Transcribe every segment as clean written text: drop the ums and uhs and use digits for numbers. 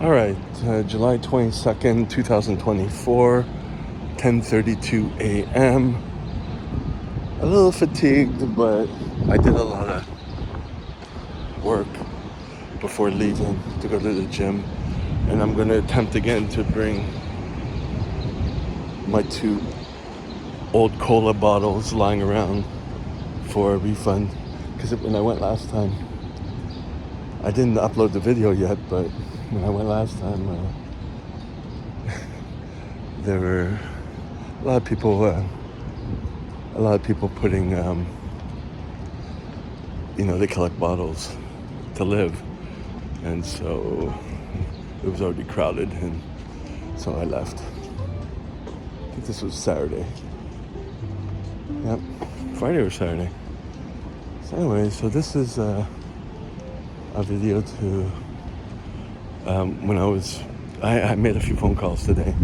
All right, July 22nd, 2024, 10:32 a.m. A little fatigued, but I did a lot of work before leaving to go to the gym. And I'm going to attempt again to bring my 2 old cola bottles lying around for a refund. Because when I went last time, I didn't upload the video yet, but when I went last time, there were a lot of people putting, they collect bottles to live. And so it was already crowded, and so I left. I think this was Saturday. Yep, Friday or Saturday. So anyway, so this is a video to when I made a few phone calls today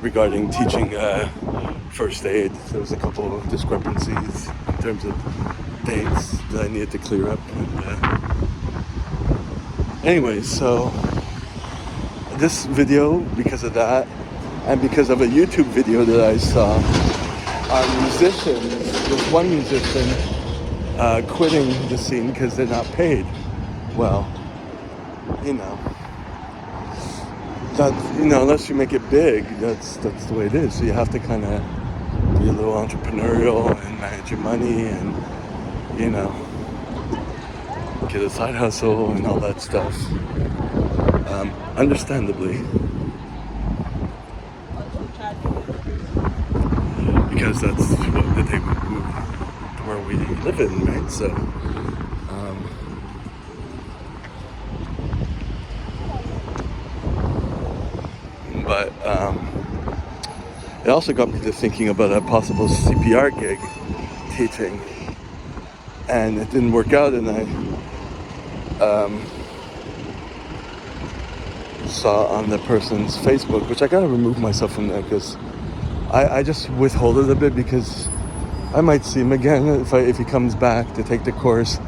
regarding teaching first aid. There was a couple of discrepancies in terms of dates that I needed to clear up. And anyway, so this video, because of that, and because of a YouTube video that I saw on musicians, there's one musician quitting the scene because they're not paid. Well, unless you make it big, that's the way it is. So you have to kind of be a little entrepreneurial and manage your money and, get a side hustle and all that stuff. Understandably. Because that's where we live in, right? So, but it also got me to thinking about a possible CPR gig teaching, and it didn't work out, and I saw on the person's Facebook, which I gotta remove myself from there because I just withhold it a bit because I might see him again if he comes back to take the course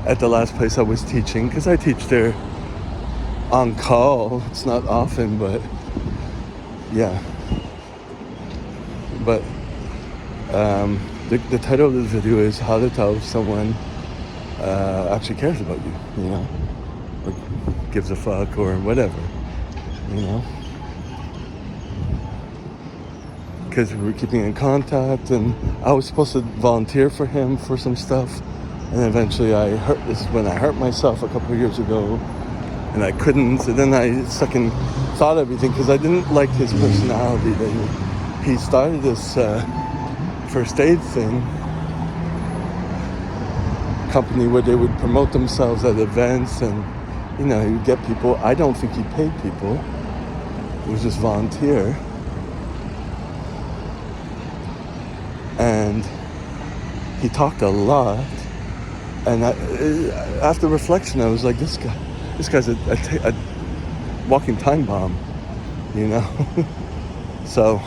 at the last place I was teaching, because I teach there on call. It's not often, but yeah. But the title of the video is how to tell if someone actually cares about you, or gives a fuck or whatever, because we were keeping in contact, and I was supposed to volunteer for him for some stuff, and eventually this is when I hurt myself a couple of years ago, and I couldn't, and then I second thought everything because I didn't like his personality. That he started this first aid company where they would promote themselves at events, and he would get people. I don't think he paid people. It was just volunteer. And he talked a lot, and after reflection, I was like, this guy's a walking time bomb, So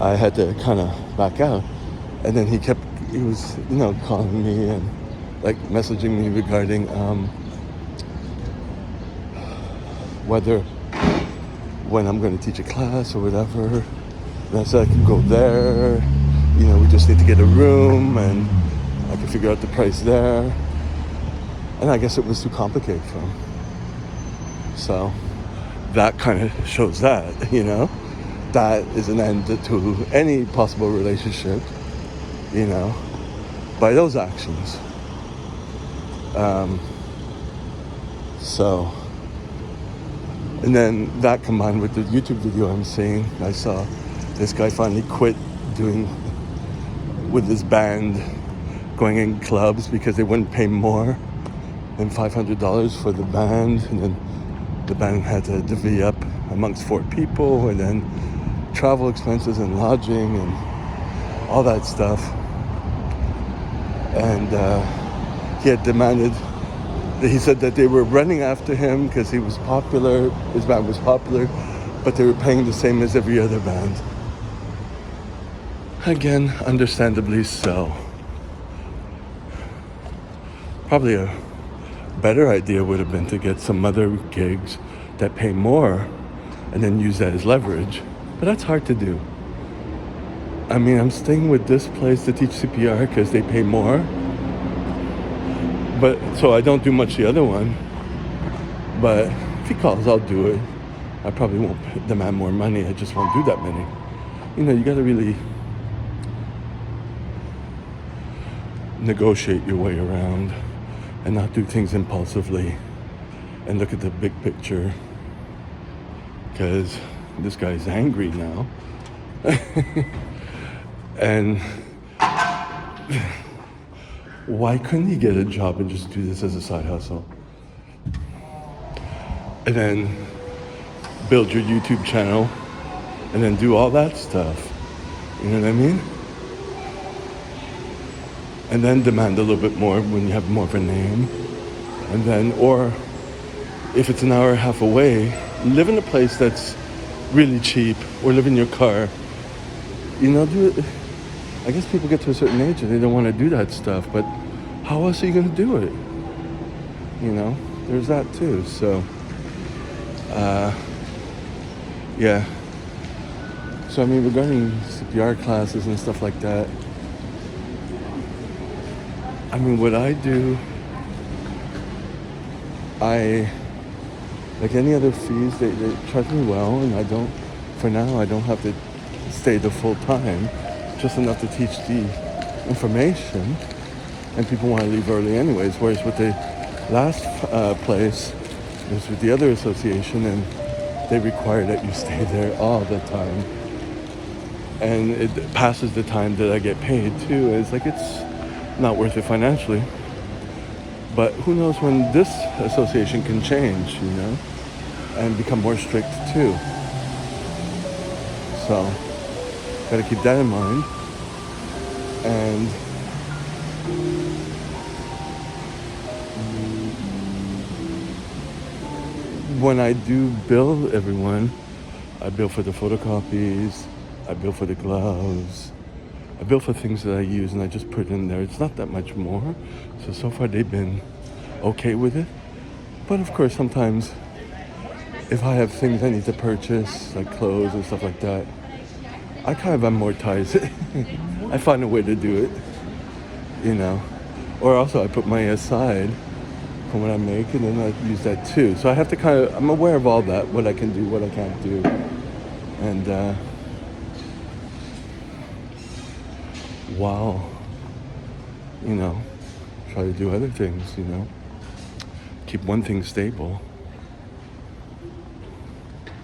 I had to kind of back out, and then he was, calling me and like messaging me regarding when I'm going to teach a class or whatever. And I said I can go there, we just need to get a room, and I can figure out the price there. And I guess it was too complicated for him. So that kind of shows that, that is an end to any possible relationship, by those actions. So, and then that combined with the YouTube video I'm seeing, I saw this guy finally quit with his band, going in clubs because they wouldn't pay more than $500 for the band, and then the band had to divvy up amongst 4 people, and then travel expenses and lodging and all that stuff. And he had demanded, he said that they were running after him because he was popular, his band was popular, but they were paying the same as every other band. Again, understandably so. Probably a better idea would have been to get some other gigs that pay more and then use that as leverage. But that's hard to do. I mean, I'm staying with this place to teach CPR because they pay more. But so I don't do much the other one. But if he calls, I'll do it. I probably won't demand more money. I just won't do that many. You know, you got to really negotiate your way around and not do things impulsively and look at the big picture, because this guy's angry now. And why couldn't he get a job and just do this as a side hustle? And then build your YouTube channel and then do all that stuff. You know what I mean? And then demand a little bit more when you have more of a name. And then, or if it's an hour and a half away, live in a place that's really cheap, or live in your car. You know, do it. I guess people get to a certain age and they don't want to do that stuff, but how else are you going to do it? You know, there's that too. So, yeah. So, I mean, regarding CPR classes and stuff like that, I mean, what I do, like any other fees, they charge me well, and I don't, for now, I don't have to stay the full time, just enough to teach the information, and people want to leave early anyways, whereas with the last place, it was with the other association, and they require that you stay there all the time, and it passes the time that I get paid too. It's like, it's not worth it financially. But who knows when this association can change, you know, and become more strict too. So, gotta keep that in mind. And when I do bill everyone, I bill for the photocopies, I bill for the gloves, I bill for things that I use, and I just put it in there. It's not that much more. So far they've been okay with it. But of course, sometimes if I have things I need to purchase, like clothes and stuff like that, I kind of amortize it. I find a way to do it, you know. Or also I put money aside from what I make, and then I use that too. So I have to I'm aware of all that, what I can do, what I can't do. And while, you know, try to do other things, you know. Keep one thing stable.